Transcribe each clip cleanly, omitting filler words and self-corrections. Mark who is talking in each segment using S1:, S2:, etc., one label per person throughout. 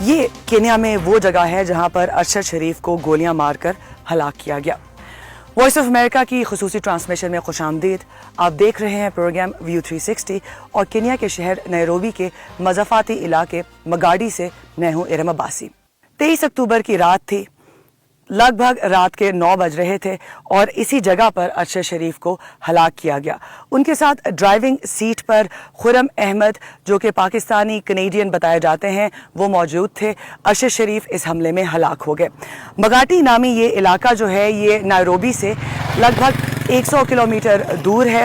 S1: یہ کینیا میں وہ جگہ ہے جہاں پر ارشد شریف کو گولیاں مار کر ہلاک کیا گیا۔ وائس آف امریکہ کی خصوصی ٹرانسمیشن میں خوش آمدید۔ آپ دیکھ رہے ہیں پروگرام ویو 360 اور کینیا کے شہر نیروبی کے مضافاتی علاقے مگاڈی سے میں ہوں ارم عباسی۔ 23 اکتوبر کی رات تھی، لگ بھگ رات کے 9 بج رہے تھے اور اسی جگہ پر ارشد شریف کو ہلاک کیا گیا۔ ان کے ساتھ ڈرائیونگ سیٹ پر خرم احمد جو کہ پاکستانی کنیڈین بتائے جاتے ہیں وہ موجود تھے۔ ارشد شریف اس حملے میں ہلاک ہو گئے۔ مگاٹی نامی یہ علاقہ جو ہے یہ نیروبی سے لگ بھگ 100 کلومیٹر دور ہے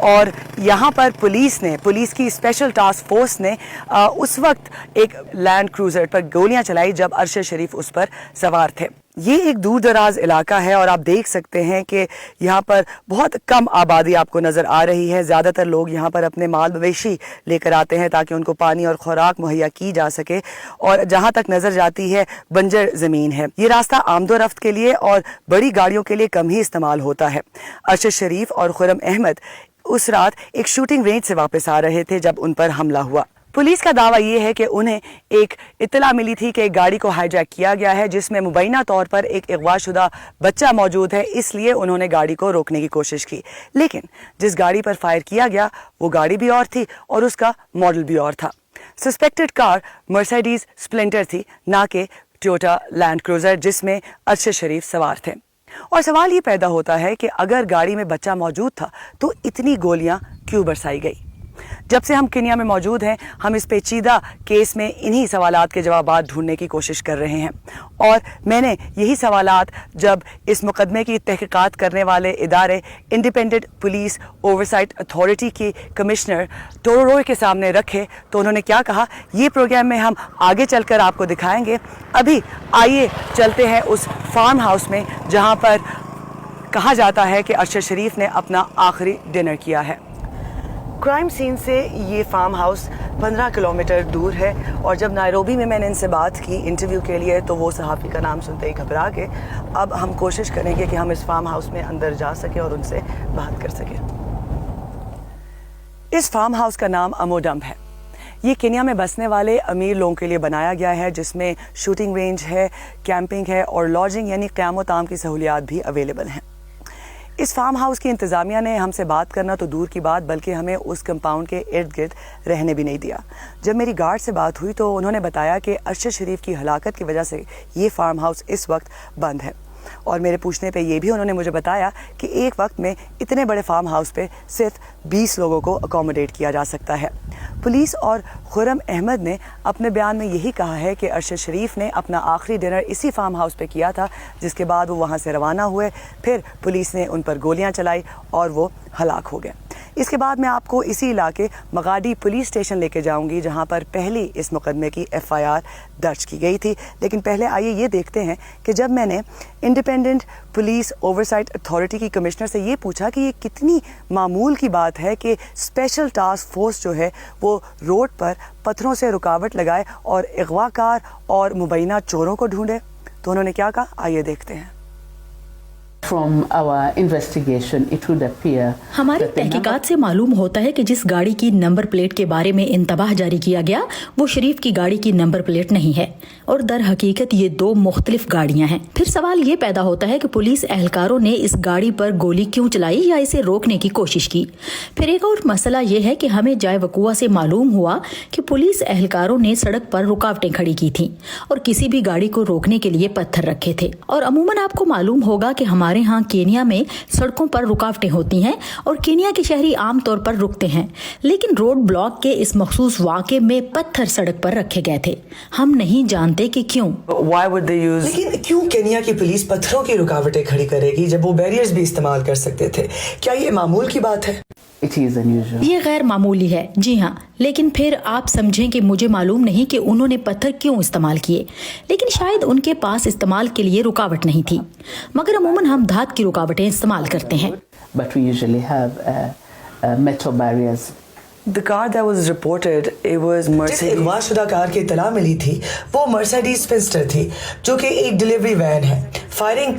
S1: اور یہاں پر پولیس کی اسپیشل ٹاسک فورس نے اس وقت ایک لینڈ کروزر پر گولیاں چلائی جب ارشد شریف اس پر سوار تھے۔ یہ ایک دور دراز علاقہ ہے اور آپ دیکھ سکتے ہیں کہ یہاں پر بہت کم آبادی آپ کو نظر آ رہی ہے۔ زیادہ تر لوگ یہاں پر اپنے مال مویشی لے کر آتے ہیں تاکہ ان کو پانی اور خوراک مہیا کی جا سکے، اور جہاں تک نظر جاتی ہے بنجر زمین ہے۔ یہ راستہ آمد و رفت کے لیے اور بڑی گاڑیوں کے لیے کم ہی استعمال ہوتا ہے۔ ارشد شریف اور خرم احمد اس رات ایک شوٹنگ رینج سے واپس آ رہے تھے جب ان پر حملہ ہوا۔ پولیس کا دعویٰ یہ ہے کہ انہیں ایک اطلاع ملی تھی کہ ایک گاڑی کو ہائی جیک کیا گیا ہے جس میں مبینہ طور پر ایک اغوا شدہ بچہ موجود ہے، اس لیے انہوں نے گاڑی کو روکنے کی کوشش کی، لیکن جس گاڑی پر فائر کیا گیا وہ گاڑی بھی اور تھی اور اس کا ماڈل بھی اور تھا۔ سسپیکٹڈ کار مرسیڈیز اسپلنٹر تھی، نہ کہ ٹویوٹا لینڈ کروزر جس میں ارشد شریف سوار تھے۔ اور سوال یہ پیدا ہوتا ہے کہ اگر گاڑی میں بچہ موجود تھا تو اتنی گولیاں کیوں برسائی گئی؟ جب سے ہم کینیا میں موجود ہیں ہم اس پیچیدہ کیس میں انہی سوالات کے جوابات ڈھونڈنے کی کوشش کر رہے ہیں، اور میں نے یہی سوالات جب اس مقدمے کی تحقیقات کرنے والے ادارے انڈیپینڈنٹ پولیس اوورسائٹ اتھارٹی کی کمشنر ٹورورو کے سامنے رکھے تو انہوں نے کیا کہا، یہ پروگرام میں ہم آگے چل کر آپ کو دکھائیں گے۔ ابھی آئیے چلتے ہیں اس فارم ہاؤس میں جہاں پر کہا جاتا ہے کہ ارشد شریف نے اپنا آخری ڈنر کیا ہے۔ کرائم سین سے یہ فارم ہاؤس 15 کلومیٹر دور ہے، اور جب نیروبی میں نے ان سے بات کی انٹرویو کے لیے تو وہ صحافی کا نام سنتے ہی گھبرا گئے۔ اب ہم کوشش کریں گے کہ ہم اس فارم ہاؤس میں اندر جا سکیں اور ان سے بات کر سکیں۔ اس فارم ہاؤس کا نام اموڈمب ہے۔ یہ کینیا میں بسنے والے امیر لوگوں کے لیے بنایا گیا ہے، جس میں شوٹنگ رینج ہے، کیمپنگ ہے اور لاڈجنگ یعنی قیام و طعام کی سہولیات بھی اویلیبل ہیں۔ اس فارم ہاؤس کی انتظامیہ نے ہم سے بات کرنا تو دور کی بات بلکہ ہمیں اس کمپاؤنڈ کے ارد گرد رہنے بھی نہیں دیا۔ جب میری گارڈ سے بات ہوئی تو انہوں نے بتایا کہ ارشد شریف کی ہلاکت کی وجہ سے یہ فارم ہاؤس اس وقت بند ہے، اور میرے پوچھنے پہ یہ بھی انہوں نے مجھے بتایا کہ ایک وقت میں اتنے بڑے فارم ہاؤس پہ صرف 20 لوگوں کو اکوموڈیٹ کیا جا سکتا ہے۔ پولیس اور خرم احمد نے اپنے بیان میں یہی کہا ہے کہ ارشد شریف نے اپنا آخری ڈنر اسی فارم ہاؤس پہ کیا تھا، جس کے بعد وہ وہاں سے روانہ ہوئے، پھر پولیس نے ان پر گولیاں چلائی اور وہ ہلاک ہو گئے۔ اس کے بعد میں آپ کو اسی علاقے مگاڈی پولیس اسٹیشن لے کے جاؤں گی جہاں پر پہلی اس مقدمے کی FIR درج کی گئی تھی، لیکن پہلے آئیے یہ دیکھتے ہیں کہ جب میں نے انڈیپینڈنٹ پولیس اوورسائٹ اتھارٹی کی کمشنر سے یہ پوچھا کہ یہ کتنی معمول کی بات ہے کہ اسپیشل ٹاسک فورس جو ہے وہ روڈ پر پتھروں سے رکاوٹ لگائے اور اغوا کار اور مبینہ چوروں کو ڈھونڈے، تو انہوں نے کیا کہا، آئیے دیکھتے ہیں۔
S2: ہماری تحقیقات سے معلوم ہوتا ہے کہ جس گاڑی کی نمبر پلیٹ کے بارے میں انتباہ جاری کیا گیا وہ شریف کی گاڑی کی نمبر پلیٹ نہیں ہے، اور در حقیقت یہ 2 مختلف گاڑیاں ہیں۔ پھر سوال یہ پیدا ہوتا ہے کہ پولیس اہلکاروں نے اس گاڑی پر گولی کیوں چلائی یا اسے روکنے کی کوشش کی۔ پھر ایک اور مسئلہ یہ ہے کہ ہمیں جائے وقوع سے معلوم ہوا کہ پولیس اہلکاروں نے سڑک پر رکاوٹیں کھڑی کی تھیں اور کسی بھی گاڑی کو روکنے کے لیے پتھر رکھے تھے، اور عموماً آپ کو معلوم ہوگا کہ ہمارے ہاں کینیا میں سڑکوں پر رکاوٹیں ہوتی ہیں اور کینیا کے شہری عام طور پر رکتے ہیں، لیکن روڈ بلاک کے اس مخصوص واقعے میں پتھر سڑک پر رکھے گئے تھے۔ ہم نہیں جانتے کہ کیوں۔
S1: لیکن کیوں کینیا کی پولیس پتھروں کی رکاوٹیں کھڑی کرے گی جب وہ بیریئرز بھی استعمال کر سکتے تھے؟ کیا یہ معمول کی بات ہے؟
S2: یہ غیر معمولی ہے، جی ہاں، لیکن پھر آپ سمجھیں کہ مجھے معلوم نہیں کہ انہوں نے پتھر کیوں استعمال کیے، لیکن شاید ان کے پاس استعمال کے لیے رکاوٹ نہیں تھی، مگر عموماً ہم دھات کی رکاوٹیں استعمال کرتے ہیں۔
S1: The car that was reported, it was Mercedes. جس اغوا شدہ کار کی اطلاع ملی تھی وہ مرسیڈیز اسپنسٹر تھی جو کہ ایک ڈیلیوری وین ہے۔ Firing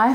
S3: I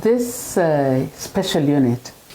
S3: this special unit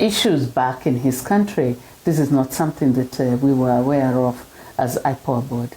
S3: issues back in his country. This is not something that we were aware of as IPOA board.